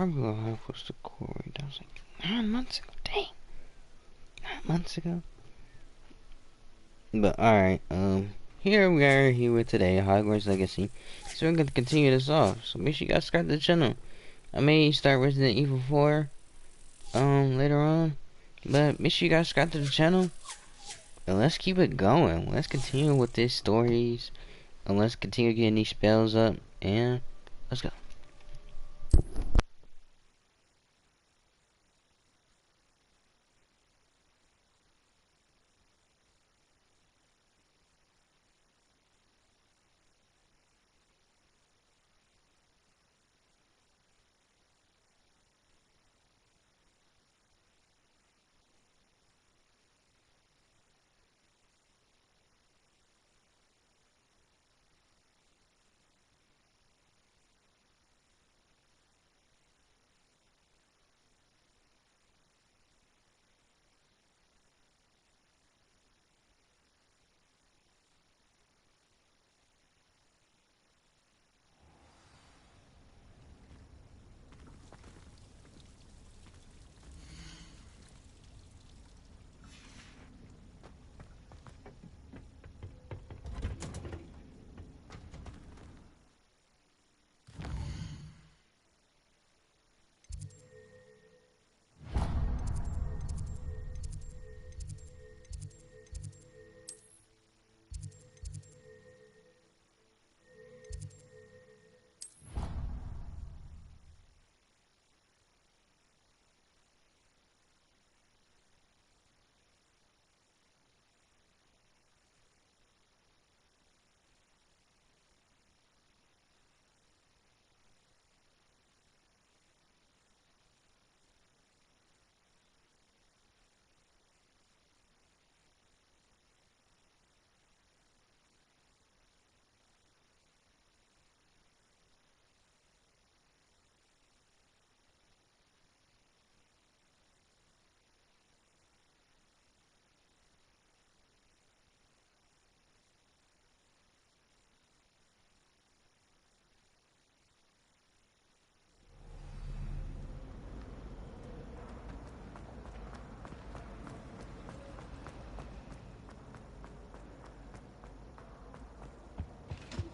probably will help us to Corey. That was like 9 months ago. Dang. 9 months ago. But alright, here we are here with today, Hogwarts Legacy. So we're gonna continue this off. So make sure you guys subscribe to the channel. I may start Resident Evil 4 later on. But make sure you guys subscribe to the channel. And let's keep it going. Let's continue with these stories. And let's continue getting these spells up. And let's go.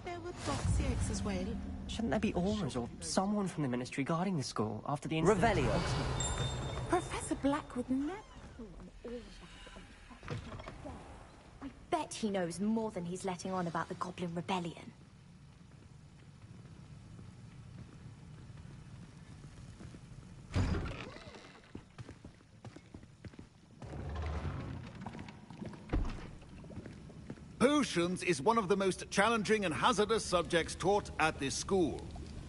There were dossiers as well. Shouldn't there be auras or someone from the ministry guarding the school after the incident? Revelio. Professor Black would never. I bet he knows more than he's letting on about the Goblin Rebellion. Potions is one of the most challenging and hazardous subjects taught at this school.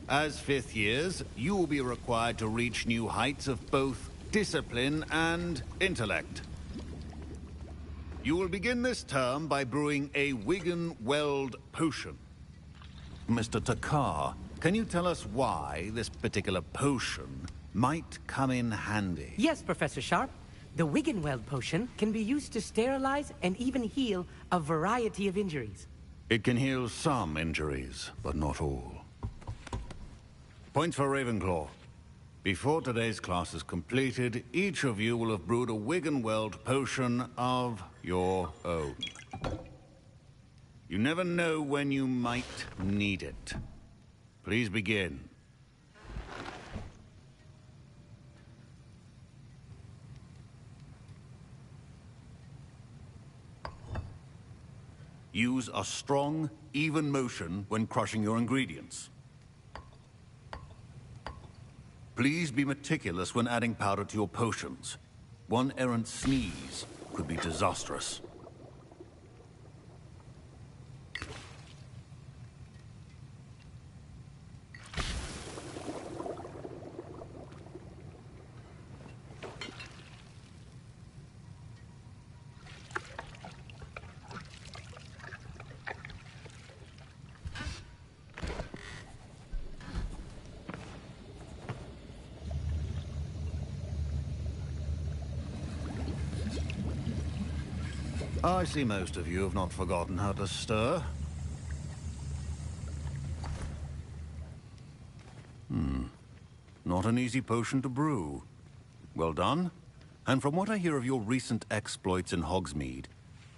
As fifth years, you will be required to reach new heights of both discipline and intellect. You will begin this term by brewing a Wigan-Weld potion. Mr. Takar, can you tell us why this particular potion might come in handy? Yes, Professor Sharp. The Wiggenweld potion can be used to sterilize and even heal a variety of injuries. It can heal some injuries, but not all. Points for Ravenclaw. Before today's class is completed, each of you will have brewed a Wiggenweld potion of your own. You never know when you might need it. Please begin. Use a strong, even motion when crushing your ingredients. Please be meticulous when adding powder to your potions. One errant sneeze could be disastrous. I see most of you have not forgotten how to stir. Not an easy potion to brew. Well done. And from what I hear of your recent exploits in Hogsmeade,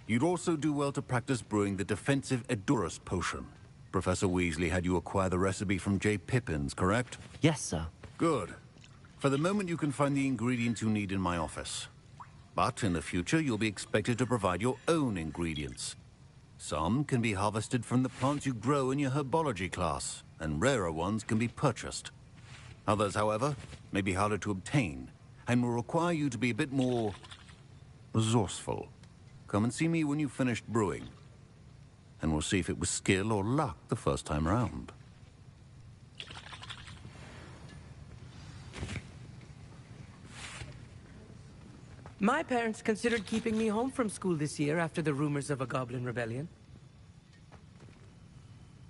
you'd also do well to practice brewing the defensive Edurus potion. Professor Weasley had you acquire the recipe from J. Pippins, correct? Yes, sir. Good. For the moment, you can find the ingredients you need in my office. But in the future, you'll be expected to provide your own ingredients. Some can be harvested from the plants you grow in your herbology class, and rarer ones can be purchased. Others, however, may be harder to obtain, and will require you to be a bit more resourceful. Come and see me when you've finished brewing, and we'll see if it was skill or luck the first time round. My parents considered keeping me home from school this year after the rumors of a goblin rebellion.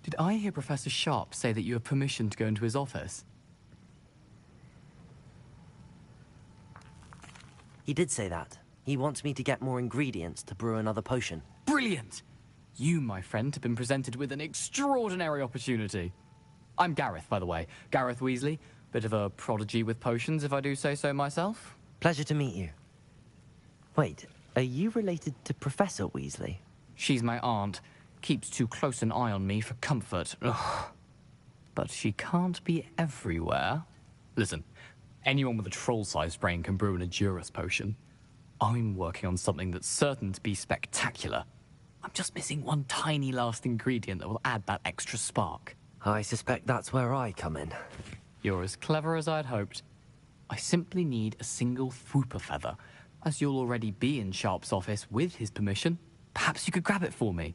Did I hear Professor Sharp say that you have permission to go into his office? He did say that. He wants me to get more ingredients to brew another potion. Brilliant! You, my friend, have been presented with an extraordinary opportunity. I'm Gareth, by the way. Gareth Weasley. Bit of a prodigy with potions, if I do say so myself. Pleasure to meet you. Wait, are you related to Professor Weasley? She's my aunt. Keeps too close an eye on me for comfort. Ugh. But she can't be everywhere. Listen, anyone with a troll-sized brain can brew an Edurus potion. I'm working on something that's certain to be spectacular. I'm just missing one tiny last ingredient that will add that extra spark. I suspect that's where I come in. You're as clever as I'd hoped. I simply need a single Fwooper feather. As you'll already be in Sharp's office with his permission, perhaps you could grab it for me.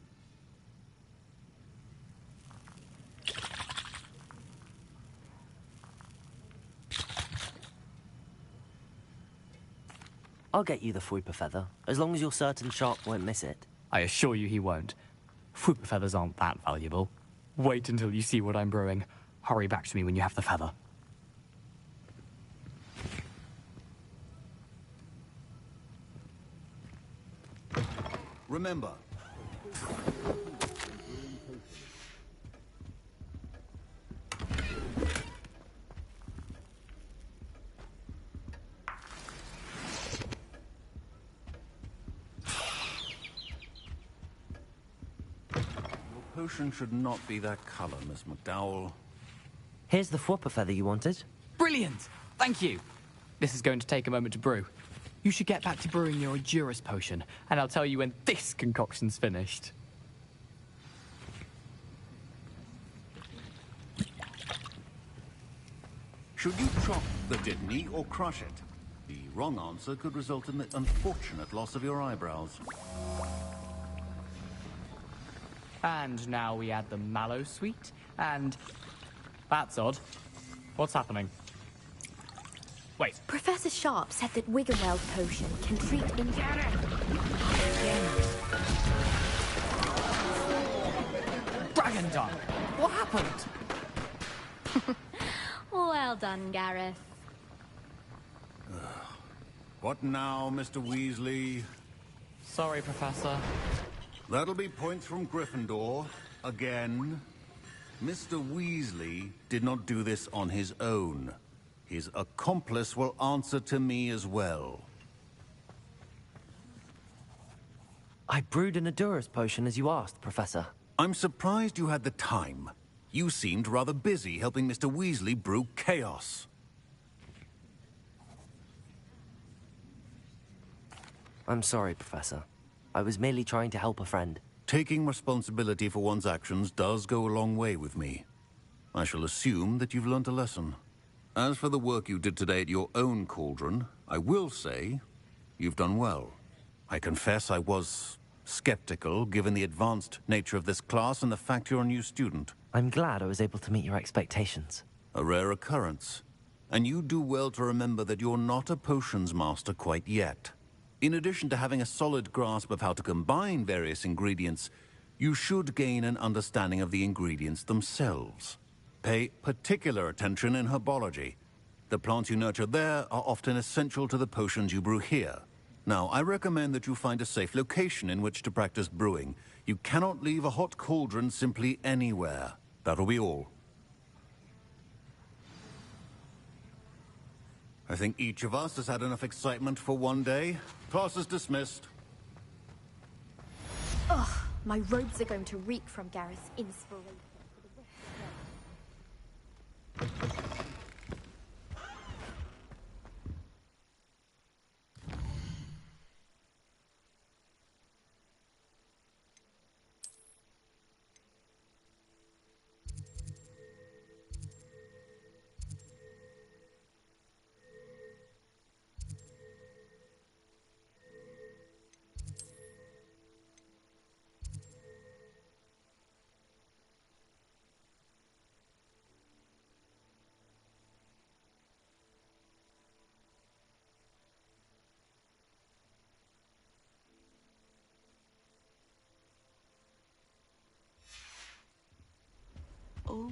I'll get you the Fwooper feather, as long as you're certain Sharp won't miss it. I assure you he won't. Fwooper feathers aren't that valuable. Wait until you see what I'm brewing. Hurry back to me when you have the feather. Remember, your potion should not be that color, Miss McDowell. Here's the Fwooper feather you wanted. Brilliant! Thank you! This is going to take a moment to brew. You should get back to brewing your Edurus potion, and I'll tell you when this concoction's finished. Should you chop the Dittany or crush it? The wrong answer could result in the unfortunate loss of your eyebrows. And now we add the mallow sweet, and... That's odd. What's happening? Wait. Professor Sharp said that Wiggenweld potion can treat Dragon Dunk! What happened? Well done, Gareth. What now, Mr. Weasley? Sorry, Professor. That'll be points from Gryffindor. Again. Mr. Weasley did not do this on his own. His accomplice will answer to me as well. I brewed an Edurus potion as you asked, Professor. I'm surprised you had the time. You seemed rather busy helping Mr. Weasley brew chaos. I'm sorry, Professor. I was merely trying to help a friend. Taking responsibility for one's actions does go a long way with me. I shall assume that you've learnt a lesson. As for the work you did today at your own cauldron, I will say you've done well. I confess I was skeptical, given the advanced nature of this class and the fact you're a new student. I'm glad I was able to meet your expectations. A rare occurrence. And you do well to remember that you're not a potions master quite yet. In addition to having a solid grasp of how to combine various ingredients, you should gain an understanding of the ingredients themselves. Pay particular attention in herbology. The plants you nurture there are often essential to the potions you brew here. Now, I recommend that you find a safe location in which to practice brewing. You cannot leave a hot cauldron simply anywhere. That'll be all. I think each of us has had enough excitement for one day. Class is dismissed. Ugh, my robes are going to reek from Gareth's inspiration for the rest of the day. Oh.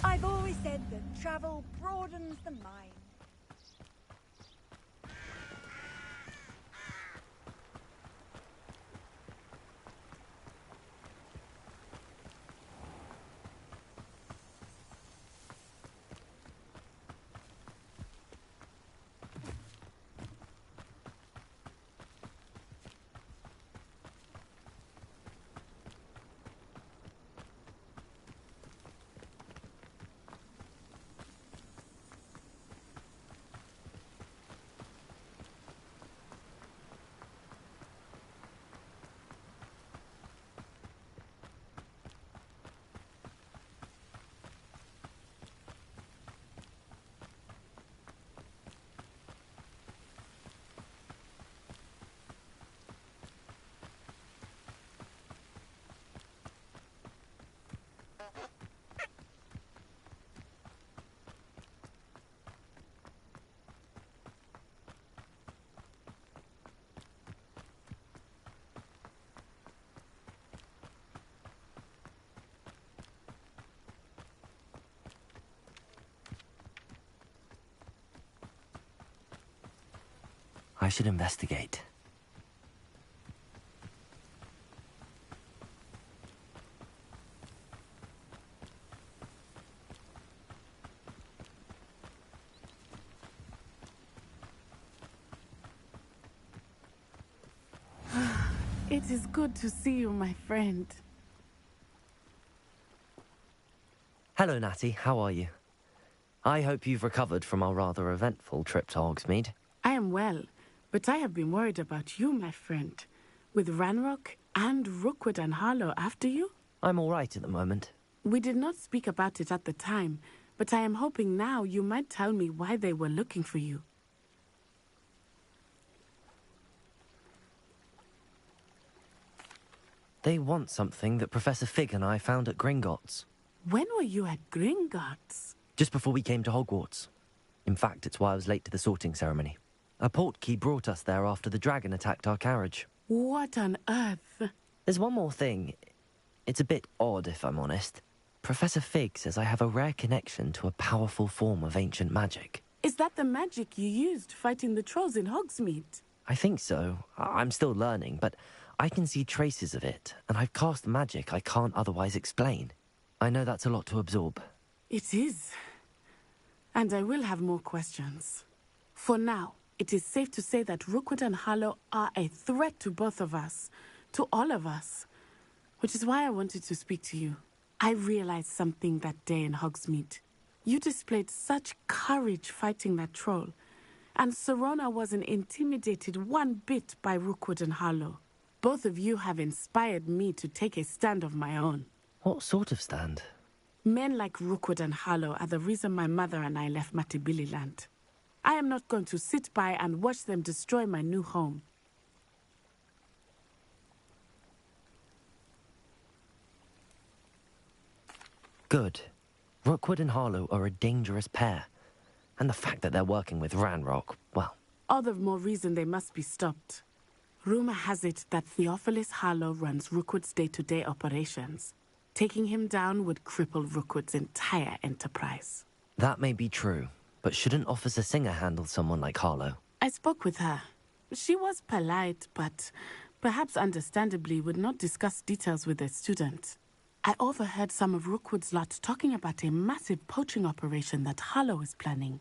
I've always said that travel broadens the mind. I should investigate. It is good to see you, my friend. Hello, Natty. How are you? I hope you've recovered from our rather eventful trip to Hogsmeade. I am well, but I have been worried about you, my friend. With Ranrock and Rookwood and Harlow after you? I'm all right at the moment. We did not speak about it at the time, but I am hoping now you might tell me why they were looking for you. They want something that Professor Fig and I found at Gringotts. When were you at Gringotts? Just before we came to Hogwarts. In fact, it's why I was late to the sorting ceremony. A portkey brought us there after the dragon attacked our carriage. What on earth? There's one more thing. It's a bit odd, if I'm honest. Professor Fig says I have a rare connection to a powerful form of ancient magic. Is that the magic you used fighting the trolls in Hogsmeade? I think so. I'm still learning, but I can see traces of it, and I've cast magic I can't otherwise explain. I know that's a lot to absorb. It is. And I will have more questions. For now, it is safe to say that Rookwood and Harlow are a threat to both of us, to all of us. Which is why I wanted to speak to you. I realized something that day in Hogsmeade. You displayed such courage fighting that troll, and Serona wasn't intimidated one bit by Rookwood and Harlow. Both of you have inspired me to take a stand of my own. What sort of stand? Men like Rookwood and Harlow are the reason my mother and I left Matibili land. I am not going to sit by and watch them destroy my new home. Good. Rookwood and Harlow are a dangerous pair. And the fact that they're working with Ranrock, well... All the more reason they must be stopped. Rumor has it that Theophilus Harlow runs Rookwood's day-to-day operations. Taking him down would cripple Rookwood's entire enterprise. That may be true, but shouldn't Officer Singer handle someone like Harlow? I spoke with her. She was polite, but perhaps understandably would not discuss details with a student. I overheard some of Rookwood's lot talking about a massive poaching operation that Harlow is planning.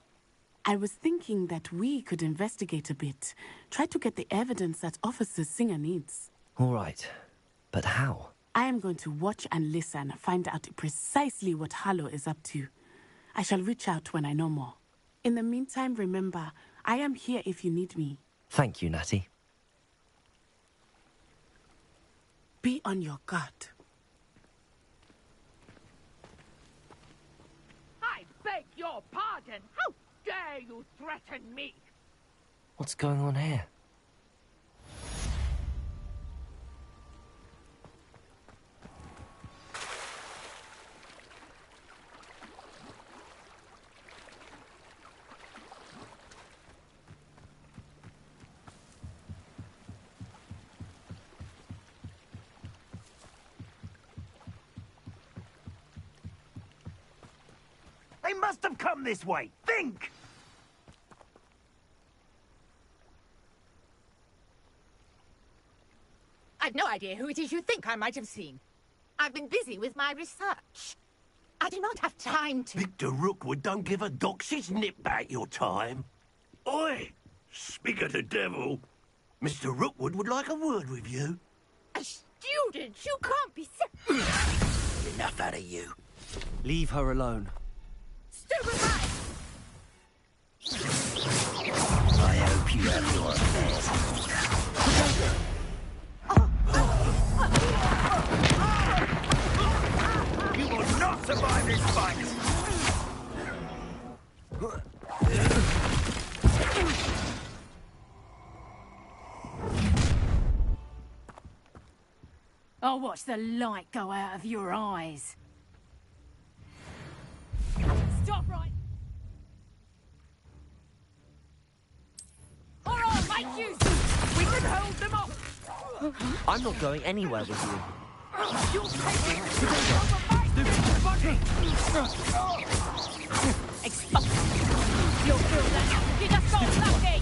I was thinking that we could investigate a bit, try to get the evidence that Officer Singer needs. All right, but how? I am going to watch and listen, find out precisely what Harlow is up to. I shall reach out when I know more. In the meantime, remember, I am here if you need me. Thank you, Natty. Be on your guard. I beg your pardon. How dare you threaten me? What's going on here? They must have come this way. Think! I've no idea who it is you think I might have seen. I've been busy with my research. I do not have time to... Victor Rookwood don't give a doxy's nip back your time. Oi! Speak of the devil. Mr. Rookwood would like a word with you. A student? You can't be... Enough out of you. Leave her alone. Stupid man! I hope you have your affairs. You will not survive this fight! I'll watch the light go out of your eyes. Stop right... All right, make use! We can hold them off! I'm not going anywhere with you. You'll take it! Stupid body! Expulsion! You'll feel that! Get us all lucky!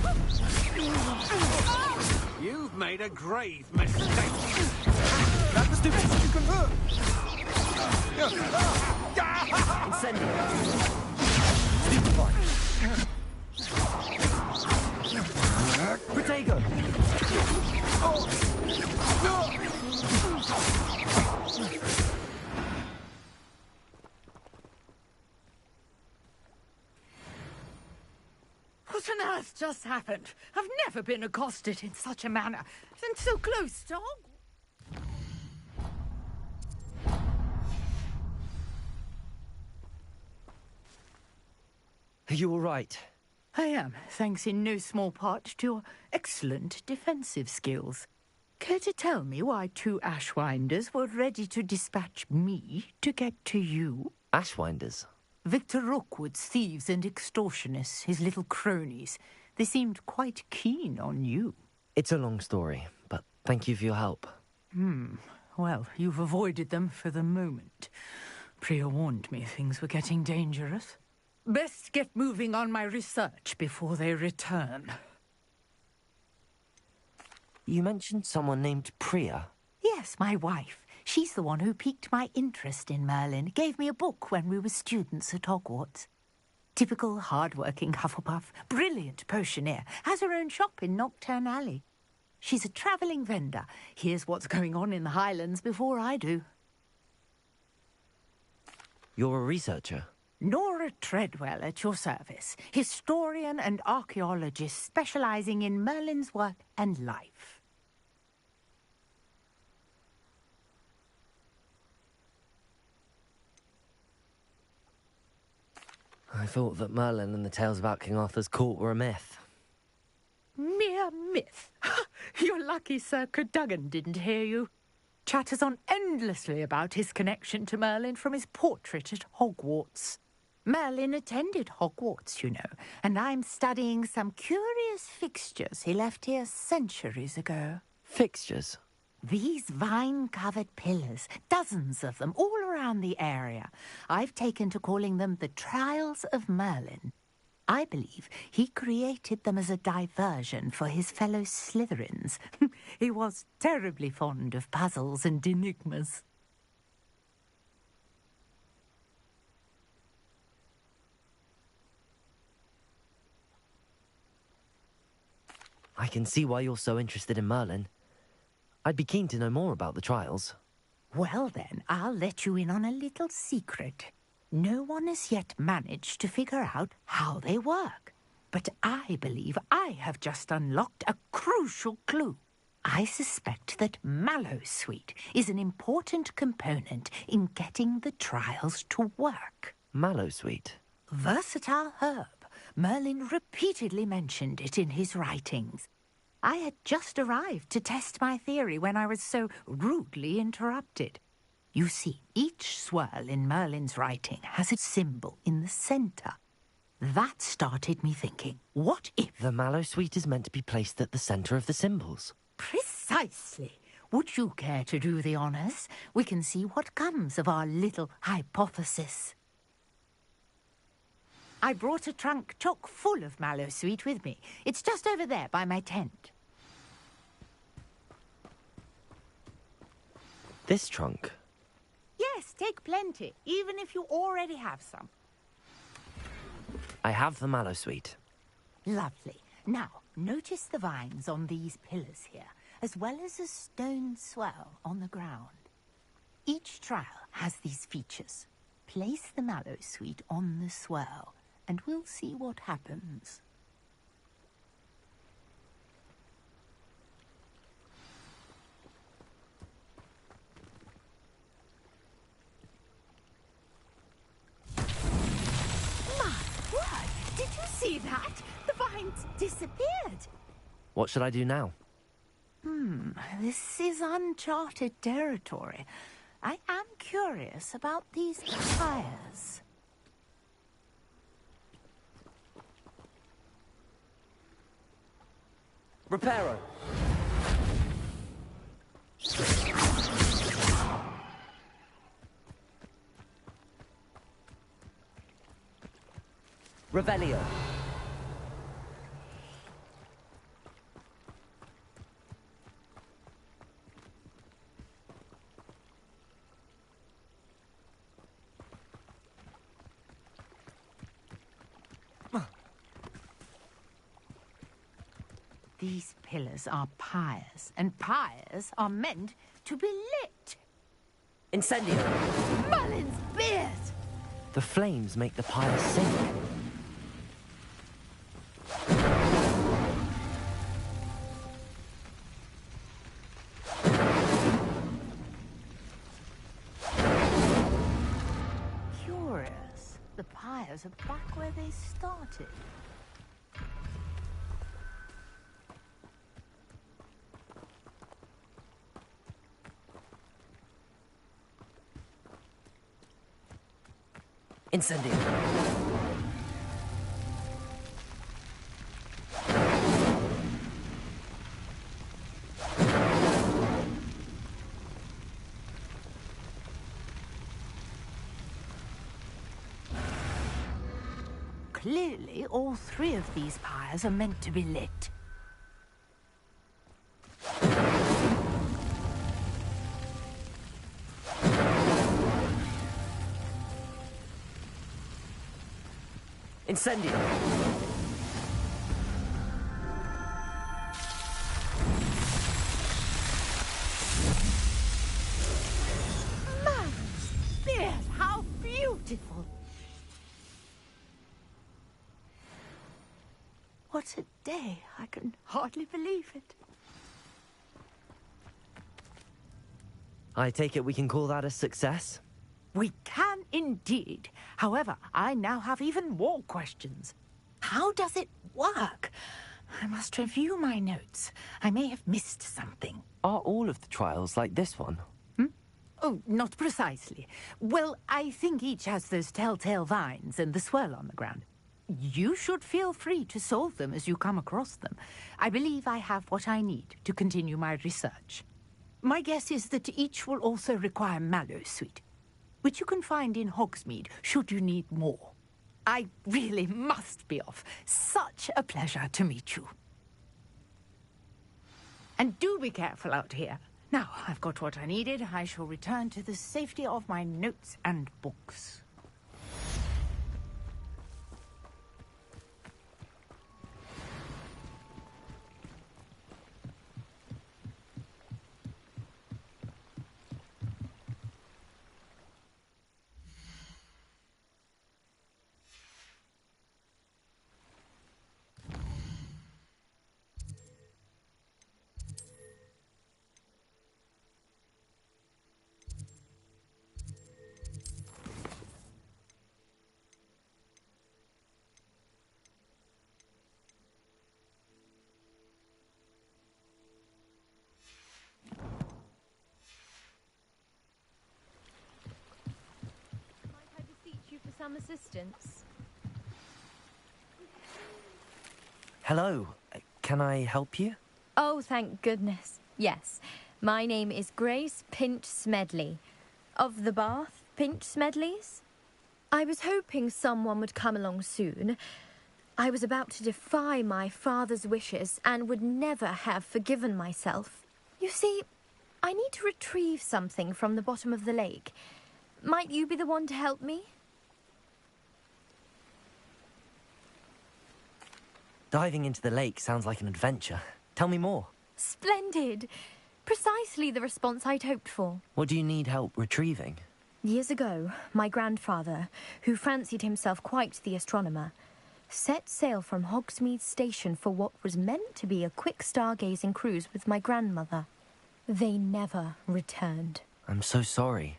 You've made a grave mistake. That's stupid. You can hurt. Incendiary. Stupefy. Protego. What on earth just happened? I've never been accosted in such a manner, and so close to Hogwarts. Are you all right? I am, thanks in no small part to your excellent defensive skills. Care to tell me why 2 Ashwinders were ready to dispatch me to get to you? Ashwinders? Victor Rookwood's thieves and extortionists, his little cronies. They seemed quite keen on you. It's a long story, but thank you for your help. Well, you've avoided them for the moment. Priya warned me things were getting dangerous. Best get moving on my research before they return. You mentioned someone named Priya. Yes, my wife. She's the one who piqued my interest in Merlin. Gave me a book when we were students at Hogwarts. Typical hard-working Hufflepuff. Brilliant potioneer. Has her own shop in Nocturne Alley. She's a travelling vendor. Hears what's going on in the Highlands before I do. You're a researcher? Nora Treadwell at your service. Historian and archaeologist specialising in Merlin's work and life. I thought that Merlin and the tales about King Arthur's court were a myth. Mere myth. You're lucky Sir Cadogan didn't hear you. Chatters on endlessly about his connection to Merlin from his portrait at Hogwarts. Merlin attended Hogwarts, you know, and I'm studying some curious fixtures he left here centuries ago. Fixtures? These vine-covered pillars, dozens of them, all around the area. I've taken to calling them the Trials of Merlin. I believe he created them as a diversion for his fellow Slytherins. He was terribly fond of puzzles and enigmas. I can see why you're so interested in Merlin. I'd be keen to know more about the trials. Well then, I'll let you in on a little secret. No one has yet managed to figure out how they work. But I believe I have just unlocked a crucial clue. I suspect that Mallowsweet is an important component in getting the trials to work. Mallowsweet? Versatile herb. Merlin repeatedly mentioned it in his writings. I had just arrived to test my theory when I was so rudely interrupted. You see, each swirl in Merlin's writing has a symbol in the centre. That started me thinking, what if... The Mallowsweet is meant to be placed at the centre of the symbols. Precisely. Would you care to do the honours? We can see what comes of our little hypothesis. I brought a trunk chock full of Mallowsweet with me. It's just over there by my tent. This trunk? Yes, take plenty, even if you already have some. I have the Mallowsweet. Lovely. Now, notice the vines on these pillars here, as well as a stone swell on the ground. Each trial has these features. Place the Mallowsweet on the swirl, and we'll see what happens. My word! Did you see that? The vines disappeared. What should I do now? This is uncharted territory. I am curious about these tires. Reparo! Revelio! These pillars are pyres, and pyres are meant to be lit. Incendio! Merlin's beard! The flames make the pyre sink. Curious. The pyres are back where they started. Incendio! Clearly, all three of these pyres are meant to be lit. Incendio! Merlin's beard! How beautiful! What a day! I can hardly believe it. I take it we can call that a success? We can indeed. However, I now have even more questions. How does it work? I must review my notes. I may have missed something. Are all of the trials like this one? Oh, not precisely. Well, I think each has those telltale vines and the swirl on the ground. You should feel free to solve them as you come across them. I believe I have what I need to continue my research. My guess is that each will also require mallow sweet, which you can find in Hogsmeade should you need more. I really must be off. Such a pleasure to meet you. And do be careful out here. Now, I've got what I needed. I shall return to the safety of my notes and books. Some assistance. Hello. Can I help you? Oh, thank goodness. Yes. My name is Grace Pinch Smedley. Of the Bath Pinch Smedleys. I was hoping someone would come along soon. I was about to defy my father's wishes and would never have forgiven myself. You see, I need to retrieve something from the bottom of the lake. Might you be the one to help me? Diving into the lake sounds like an adventure. Tell me more. Splendid. Precisely the response I'd hoped for. What do you need help retrieving? Years ago, my grandfather, who fancied himself quite the astronomer, set sail from Hogsmeade Station for what was meant to be a quick stargazing cruise with my grandmother. They never returned. I'm so sorry.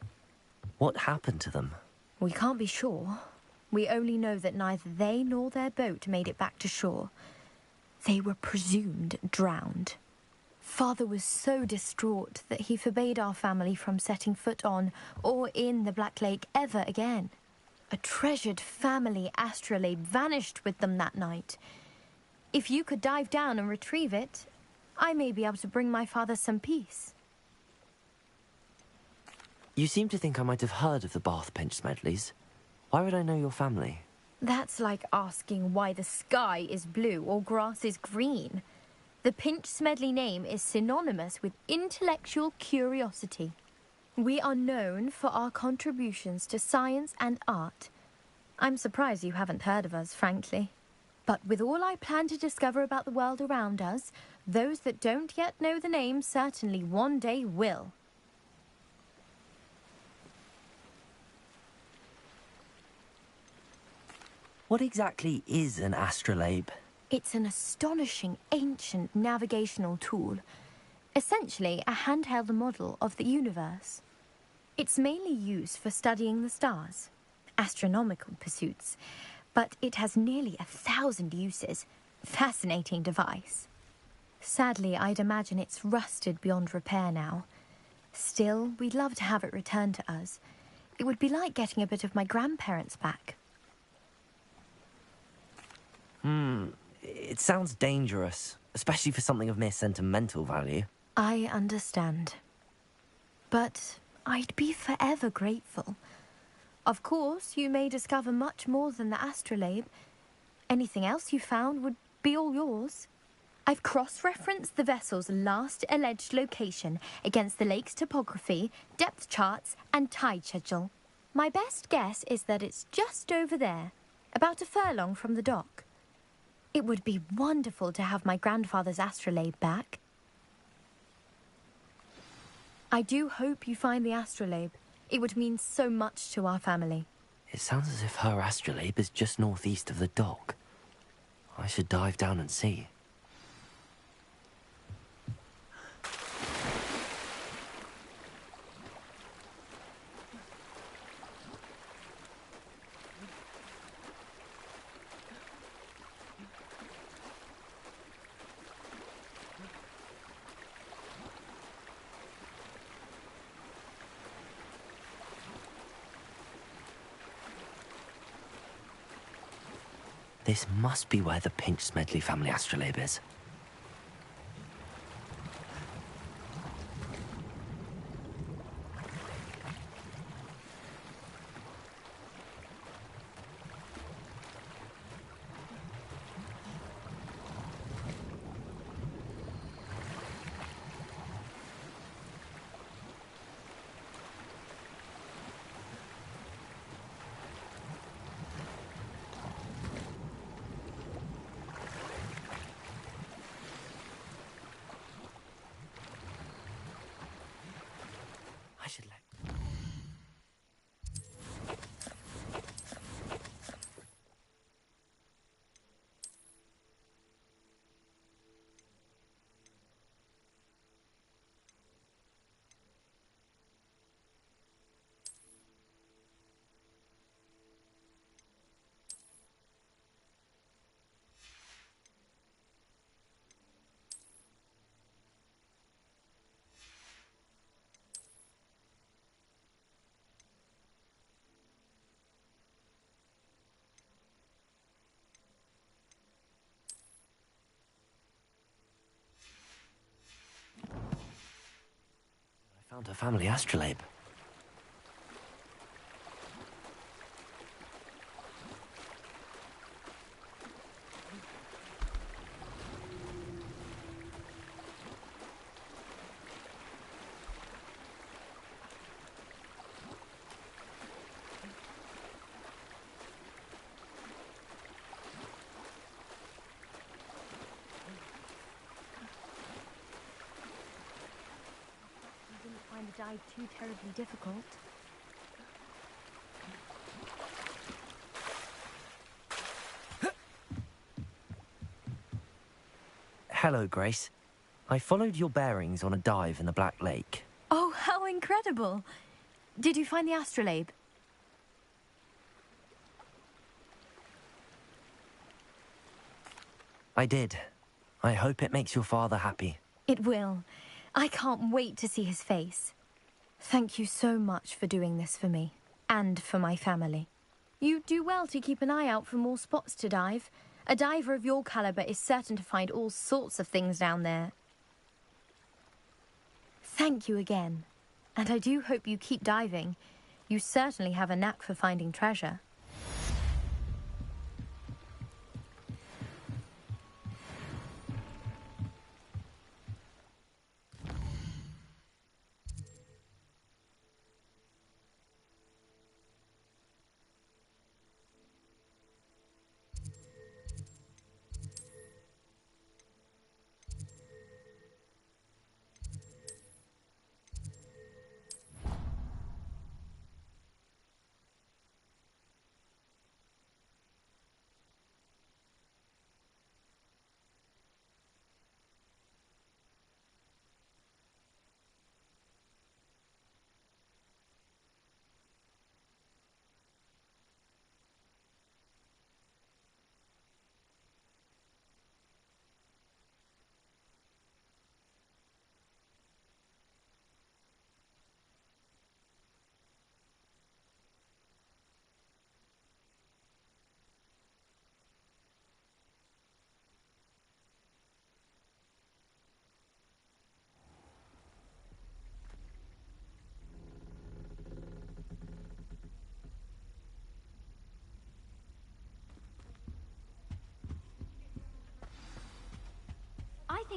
What happened to them? We can't be sure. We only know that neither they nor their boat made it back to shore. They were presumed drowned. Father was so distraught that he forbade our family from setting foot on or in the Black Lake ever again. A treasured family astrolabe vanished with them that night. If you could dive down and retrieve it, I may be able to bring my father some peace. You seem to think I might have heard of the Bath Pinch Smedleys. Why would I know your family? That's like asking why the sky is blue or grass is green. The Pinch Smedley name is synonymous with intellectual curiosity. We are known for our contributions to science and art. I'm surprised you haven't heard of us, frankly. But with all I plan to discover about the world around us, those that don't yet know the name certainly one day will. What exactly is an astrolabe? It's an astonishing ancient navigational tool. Essentially, a handheld model of the universe. It's mainly used for studying the stars, astronomical pursuits, but it has nearly 1,000 uses. Fascinating device. Sadly, I'd imagine it's rusted beyond repair now. Still, we'd love to have it returned to us. It would be like getting a bit of my grandparents back. It sounds dangerous, especially for something of mere sentimental value. I understand. But I'd be forever grateful. Of course, you may discover much more than the astrolabe. Anything else you found would be all yours. I've cross-referenced the vessel's last alleged location against the lake's topography, depth charts, and tide schedule. My best guess is that it's just over there, about a furlong from the dock. It would be wonderful to have my grandfather's astrolabe back. I do hope you find the astrolabe. It would mean so much to our family. It sounds as if her astrolabe is just northeast of the dock. I should dive down and see. This must be where the Pinch-Smedley family astrolabe is. Found her family astrolabe. The dive too terribly difficult. Hello, Grace. I followed your bearings on a dive in the Black Lake. Oh, how incredible! Did you find the astrolabe? I did. I hope it makes your father happy. It will. I can't wait to see his face. Thank you so much for doing this for me, and for my family. You do well to keep an eye out for more spots to dive. A diver of your caliber is certain to find all sorts of things down there. Thank you again, and I do hope you keep diving. You certainly have a knack for finding treasure.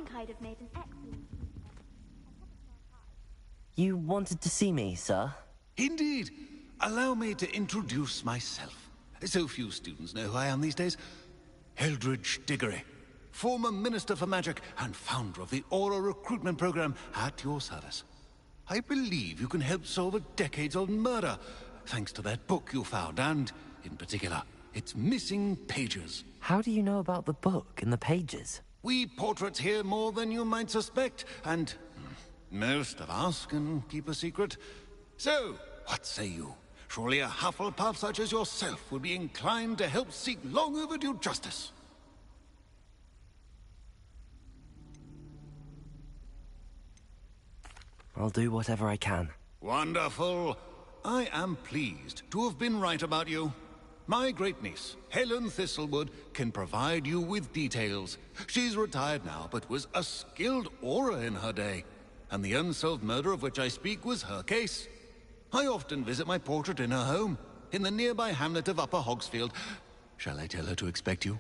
think I'd have made an excellent teacher. You wanted to see me, sir? Indeed. Allow me to introduce myself. So few students know who I am these days. Eldridge Diggory, former Minister for Magic and founder of the Aura recruitment program, at your service. I believe you can help solve a decades-old murder, thanks to that book you found, and, in particular, its missing pages. How do you know about the book and the pages? We portraits hear more than you might suspect, and most of us can keep a secret. So, what say you? Surely a Hufflepuff such as yourself would be inclined to help seek long overdue justice. I'll do whatever I can. Wonderful. I am pleased to have been right about you. My great-niece, Helen Thistlewood, can provide you with details. She's retired now, but was a skilled aura in her day. And the unsolved murder of which I speak was her case. I often visit my portrait in her home, in the nearby hamlet of Upper Hogsfield. Shall I tell her to expect you?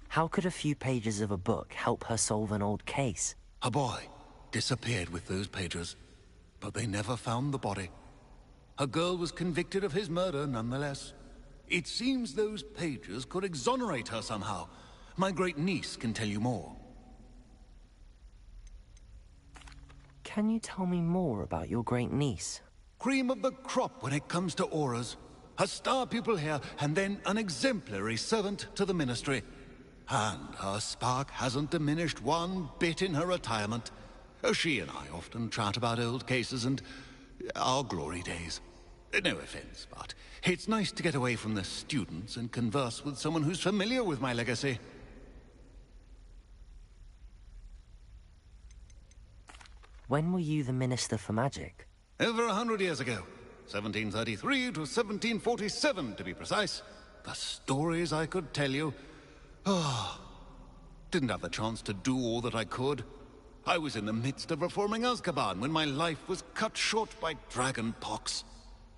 How could a few pages of a book help her solve an old case? A boy disappeared with those pages, but they never found the body. A girl was convicted of his murder nonetheless. It seems those pages could exonerate her somehow. My great-niece can tell you more. Can you tell me more about your great-niece? Cream of the crop when it comes to auras. A star pupil here, and then an exemplary servant to the Ministry. And her spark hasn't diminished one bit in her retirement. She and I often chat about old cases and our glory days. No offense, but it's nice to get away from the students and converse with someone who's familiar with my legacy. When were you the Minister for Magic? Over 100 years ago. 1733 to 1747, to be precise. The stories I could tell you. Ah, didn't have the chance to do all that I could. I was in the midst of reforming Azkaban when my life was cut short by dragon pox.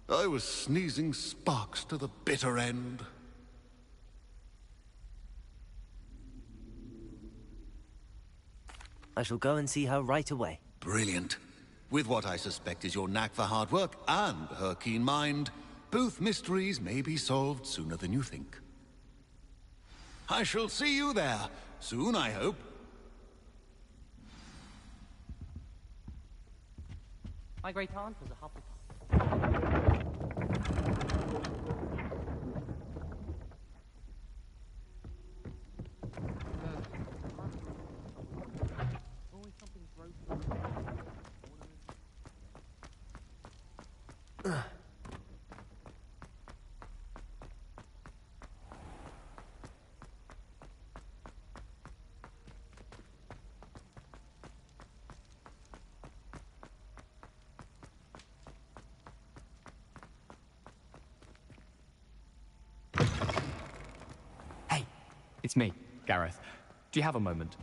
I was sneezing sparks to the bitter end. I shall go and see her right away. Brilliant. With what I suspect is your knack for hard work and her keen mind, both mysteries may be solved sooner than you think. I shall see you there, soon I hope. My great aunt was a Hufflepuff. It's me, Gareth. Do you have a moment?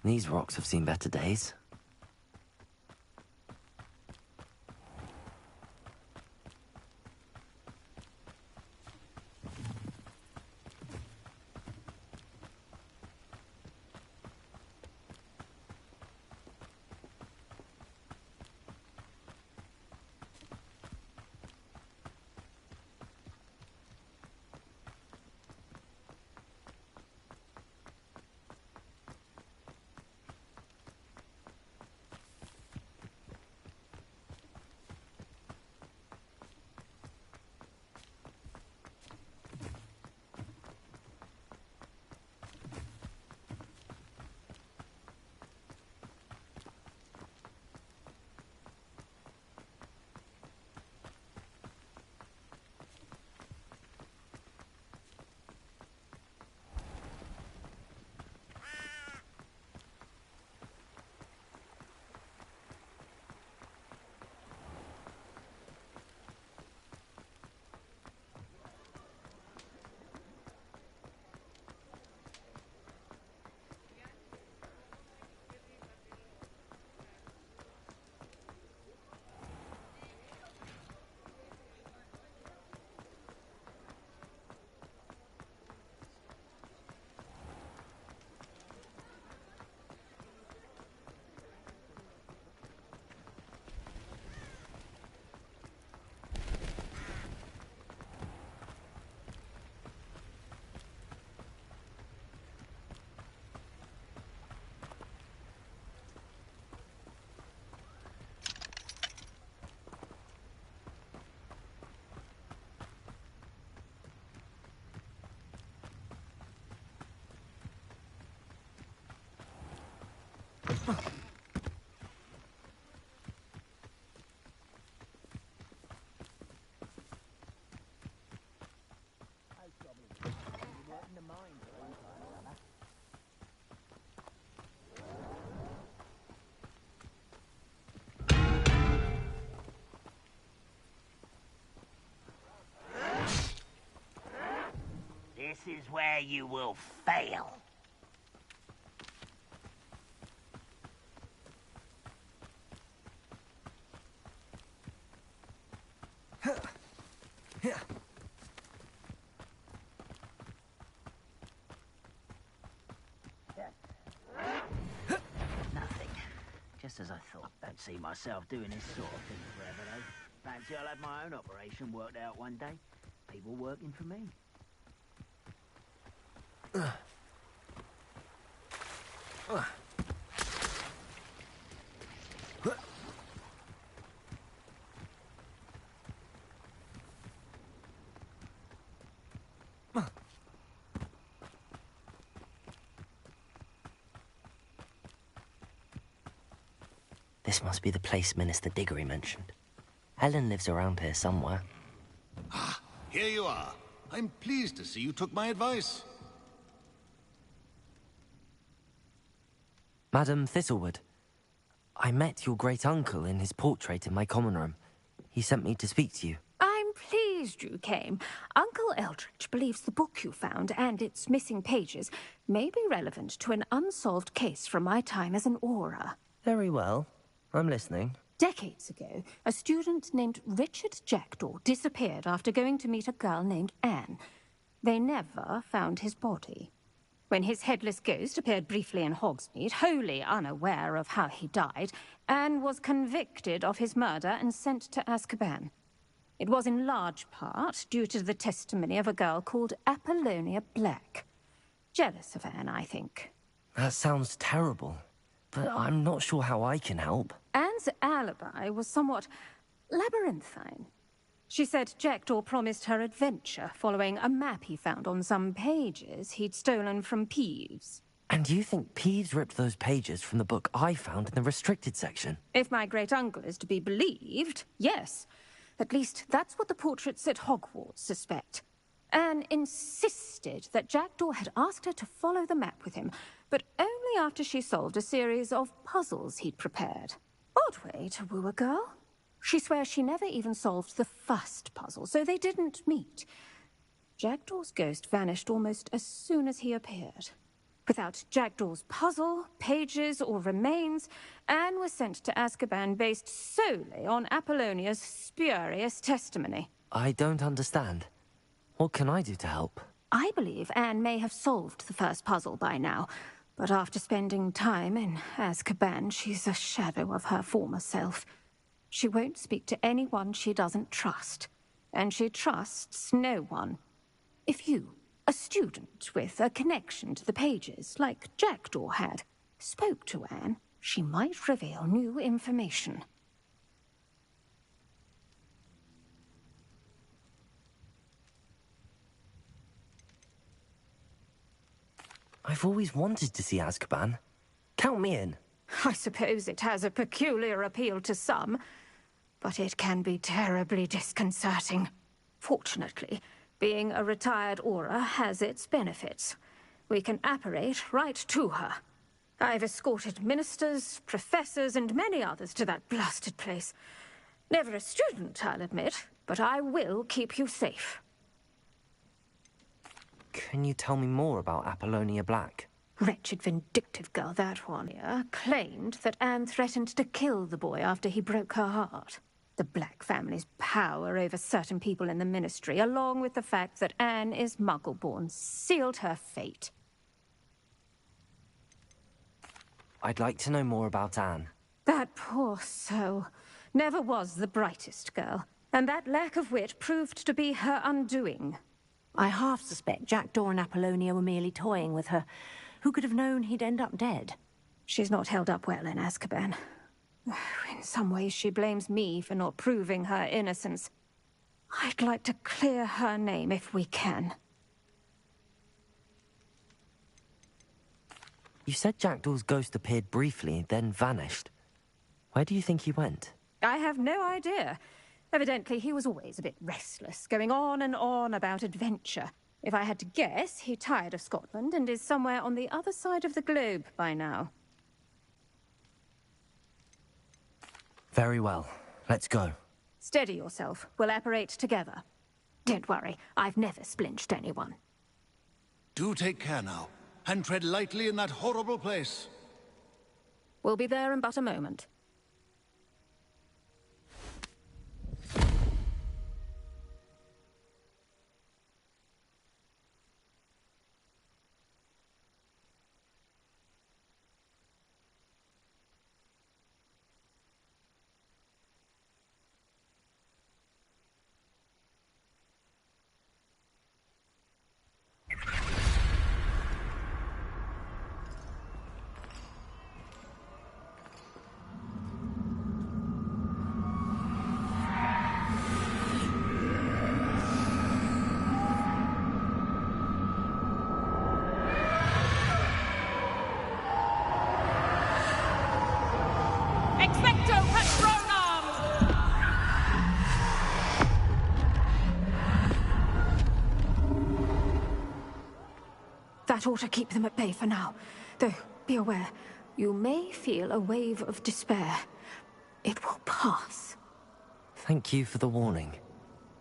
These rocks have seen better days. This is where you will fail. Nothing. Just as I thought. Don't see myself doing this sort of thing forever, though. Fancy I'll have my own operation worked out one day. People working for me. This must be the place Minister Diggory mentioned. Helen lives around here somewhere. Ah, here you are. I'm pleased to see you took my advice. Madam Thistlewood, I met your great-uncle in his portrait in my common room. He sent me to speak to you. I'm pleased you came. Uncle Eldridge believes the book you found and its missing pages may be relevant to an unsolved case from my time as an aura. Very well. I'm listening. Decades ago, a student named Richard Jackdaw disappeared after going to meet a girl named Anne. They never found his body. When his headless ghost appeared briefly in Hogsmeade, wholly unaware of how he died, Anne was convicted of his murder and sent to Azkaban. It was in large part due to the testimony of a girl called Apollonia Black. Jealous of Anne, I think. That sounds terrible, but I'm not sure how I can help. Anne's alibi was somewhat labyrinthine. She said Jackdaw promised her adventure following a map he found on some pages he'd stolen from Peeves. And you think Peeves ripped those pages from the book I found in the restricted section? If my great-uncle is to be believed, yes. At least that's what the portraits at Hogwarts suspect. Anne insisted that Jackdaw had asked her to follow the map with him, but only after she solved a series of puzzles he'd prepared. Odd way to woo a girl. She swears she never even solved the first puzzle, so they didn't meet. Jackdaw's ghost vanished almost as soon as he appeared. Without Jackdaw's puzzle, pages, or remains, Anne was sent to Azkaban based solely on Apollonia's spurious testimony. I don't understand. What can I do to help? I believe Anne may have solved the first puzzle by now, but after spending time in Azkaban, she's a shadow of her former self. She won't speak to anyone she doesn't trust, and she trusts no one. If you, a student with a connection to the pages, like Jackdaw had, spoke to Anne, she might reveal new information. I've always wanted to see Azkaban. Count me in. I suppose it has a peculiar appeal to some, but it can be terribly disconcerting. Fortunately, being a retired Auror has its benefits. We can apparate right to her. I've escorted ministers, professors, and many others to that blasted place. Never a student, I'll admit, but I will keep you safe. Can you tell me more about Apollonia Black? Wretched, vindictive girl, that one. Claimed that Anne threatened to kill the boy after he broke her heart. The Black family's power over certain people in the Ministry, along with the fact that Anne is Muggle-born, sealed her fate. I'd like to know more about Anne. That poor soul never was the brightest girl, and that lack of wit proved to be her undoing. I half suspect Jackdaw and Apollonia were merely toying with her. Who could have known he'd end up dead? She's not held up well in Azkaban. In some ways, she blames me for not proving her innocence. I'd like to clear her name if we can. You said Jackdaw's ghost appeared briefly, then vanished. Where do you think he went? I have no idea. Evidently, he was always a bit restless, going on and on about adventure. If I had to guess, he tired of Scotland and is somewhere on the other side of the globe by now. Very well. Let's go. Steady yourself. We'll apparate together. Don't worry, I've never splinched anyone. Do take care now, and tread lightly in that horrible place. We'll be there in but a moment. That ought to keep them at bay for now. Though, be aware, you may feel a wave of despair. It will pass. Thank you for the warning.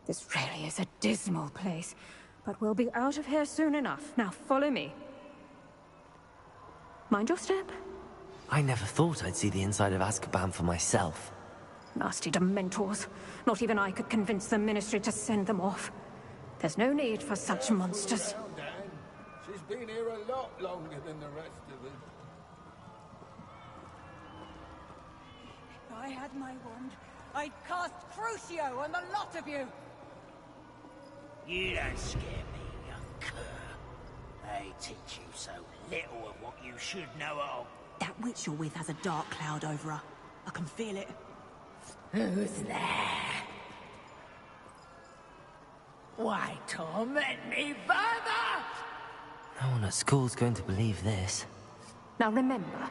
This really is a dismal place, but we'll be out of here soon enough. Now, follow me. Mind your step. I never thought I'd see the inside of Azkaban for myself. Nasty Dementors. Not even I could convince the Ministry to send them off. There's no need for such monsters. She's been here a lot longer than the rest of us. If I had my wand, I'd cast Crucio on the lot of you! You don't scare me, young cur. They teach you so little of what you should know of. That witch you're with has a dark cloud over her. I can feel it. Who's there? Why torment me further? No one at school's going to believe this. Now remember,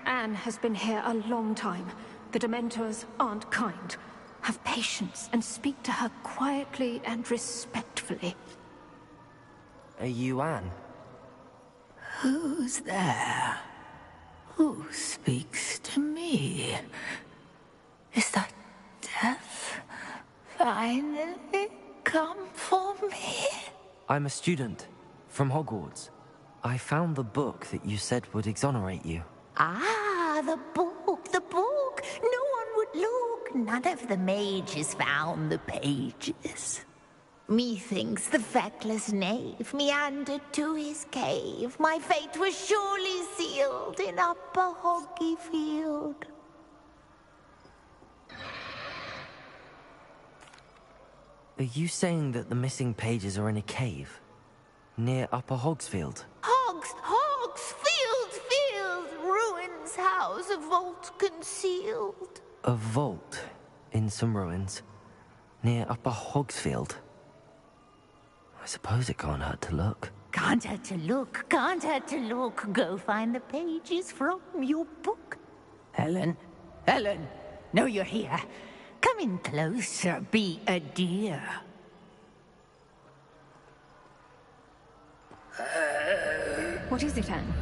Anne has been here a long time. The Dementors aren't kind. Have patience and speak to her quietly and respectfully. Are you Anne? Who's there? Who speaks to me? Is that death finally come for me? I'm a student from Hogwarts. I found the book that you said would exonerate you. Ah, the book, the book. No one would look. None of the mages found the pages. Methinks the feckless knave meandered to his cave. My fate was surely sealed in Upper Hoggy Field. Are you saying that the missing pages are in a cave? Near Upper Hogsfield? Field, ruins house, a vault concealed. A vault in some ruins near Upper Hogsfield? I suppose it can't hurt to look. Can't hurt to look, can't hurt to look. Go find the pages from your book. Helen, know you're here. Come in closer, be a dear. What is it, Anne?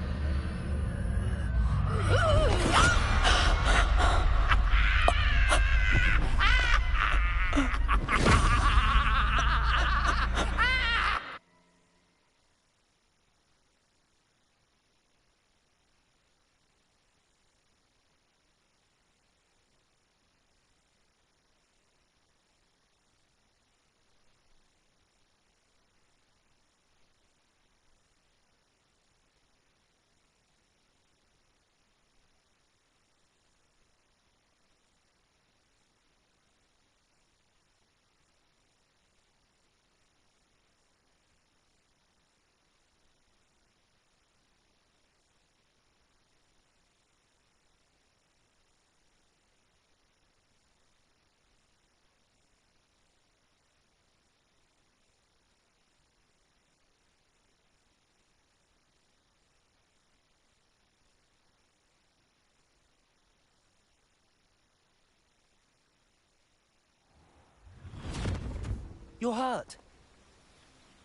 You're hurt.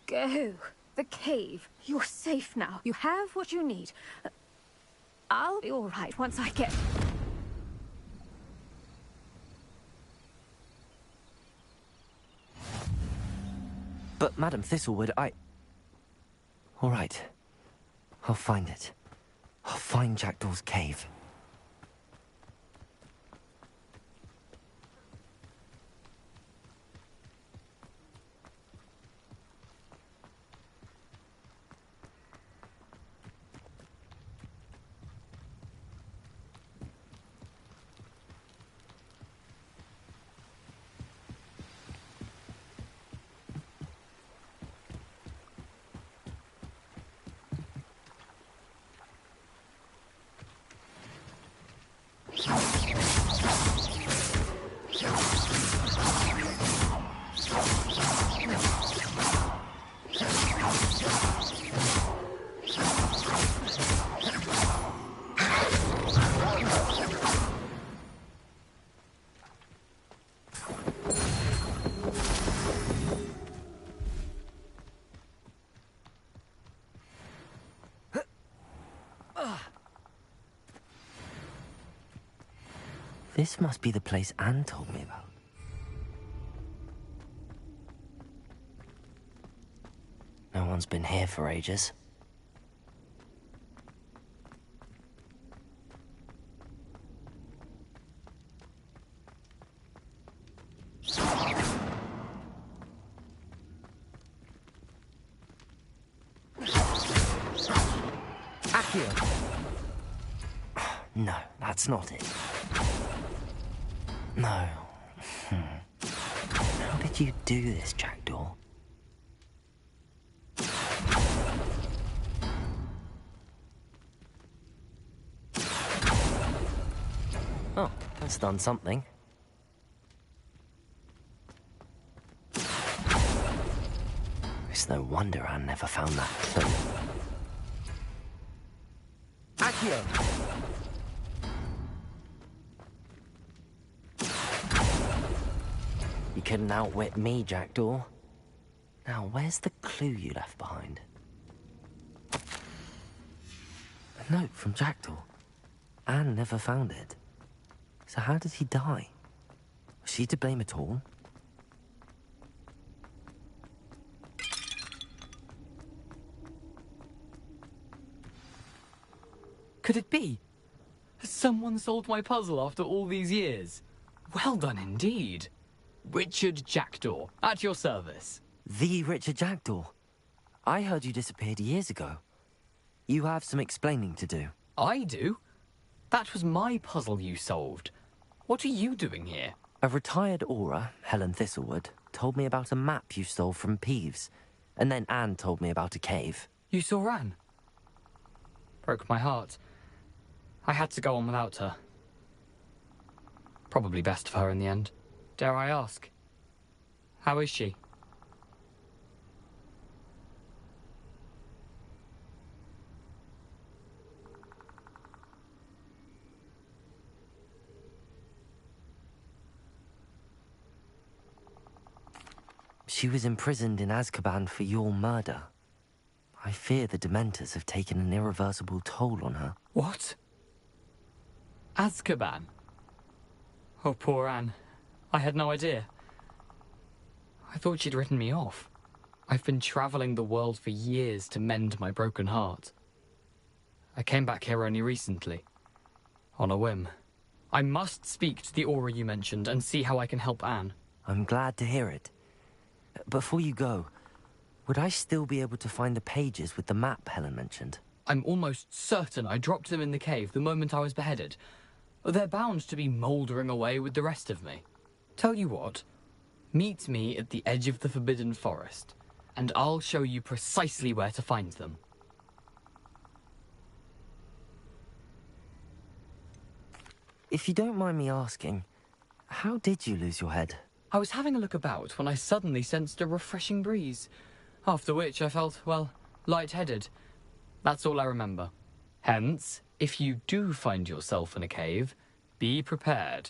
Go. The cave. You're safe now. You have what you need. I'll be all right once I get... But, Madam Thistlewood, All right. I'll find it. I'll find Jackdaw's cave. This must be the place Anne told me about. No one's been here for ages. Accio! No, that's not it. No. How did you do this, Jackdaw? Oh, that's done something. It's no wonder Anne never found that clue. Accio! You couldn't outwit me, Jackdaw. Now, where's the clue you left behind? A note from Jackdaw. Anne never found it. So how did he die? Was she to blame at all? Could it be? Has someone solved my puzzle after all these years? Well done indeed. Richard Jackdaw, at your service. The Richard Jackdaw. I heard you disappeared years ago. You have some explaining to do. I do? That was my puzzle you solved. What are you doing here? A retired aura, Helen Thistlewood, told me about a map you stole from Peeves. And then Anne told me about a cave. You saw Anne? Broke my heart. I had to go on without her. Probably best for her in the end. Dare I ask? How is she? She was imprisoned in Azkaban for your murder. I fear the Dementors have taken an irreversible toll on her. What? Azkaban? Oh, poor Anne. I had no idea. I thought she'd written me off. I've been traveling the world for years to mend my broken heart. I came back here only recently. On a whim. I must speak to the aura you mentioned and see how I can help Anne. I'm glad to hear it. Before you go, would I still be able to find the pages with the map Helen mentioned? I'm almost certain I dropped them in the cave the moment I was beheaded. They're bound to be mouldering away with the rest of me. Tell you what, meet me at the edge of the Forbidden Forest, and I'll show you precisely where to find them. If you don't mind me asking, how did you lose your head? I was having a look about when I suddenly sensed a refreshing breeze, after which I felt, well, lightheaded. That's all I remember. Hence, if you do find yourself in a cave, be prepared.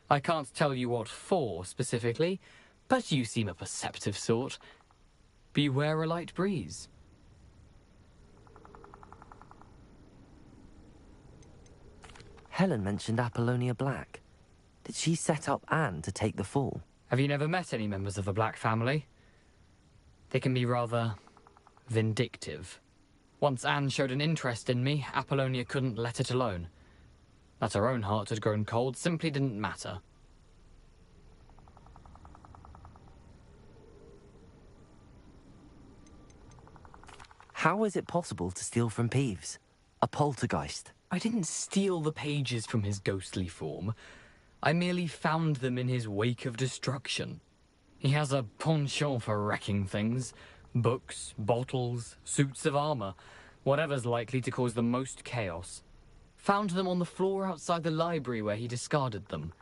I can't tell you what for specifically, but you seem a perceptive sort. Beware a light breeze. Helen mentioned Apollonia Black. Did she set up Anne to take the fall? Have you never met any members of the Black family? They can be rather vindictive. Once Anne showed an interest in me, Apollonia couldn't let it alone. That her own heart had grown cold simply didn't matter. How is it possible to steal from Peeves? A poltergeist? I didn't steal the pages from his ghostly form. I merely found them in his wake of destruction. He has a penchant for wrecking things. Books, bottles, suits of armor. Whatever's likely to cause the most chaos. Found them on the floor outside the library where he discarded them.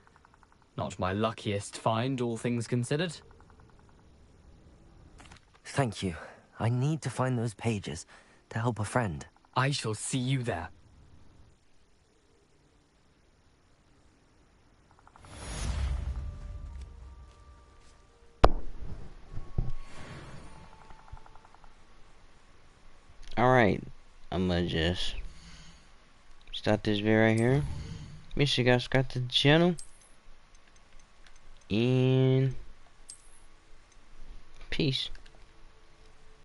Not my luckiest find, all things considered. Thank you. I need to find those pages to help a friend. I shall see you there. Alright, I'm gonna just start this video right here. Make sure you guys subscribe to the channel. And peace.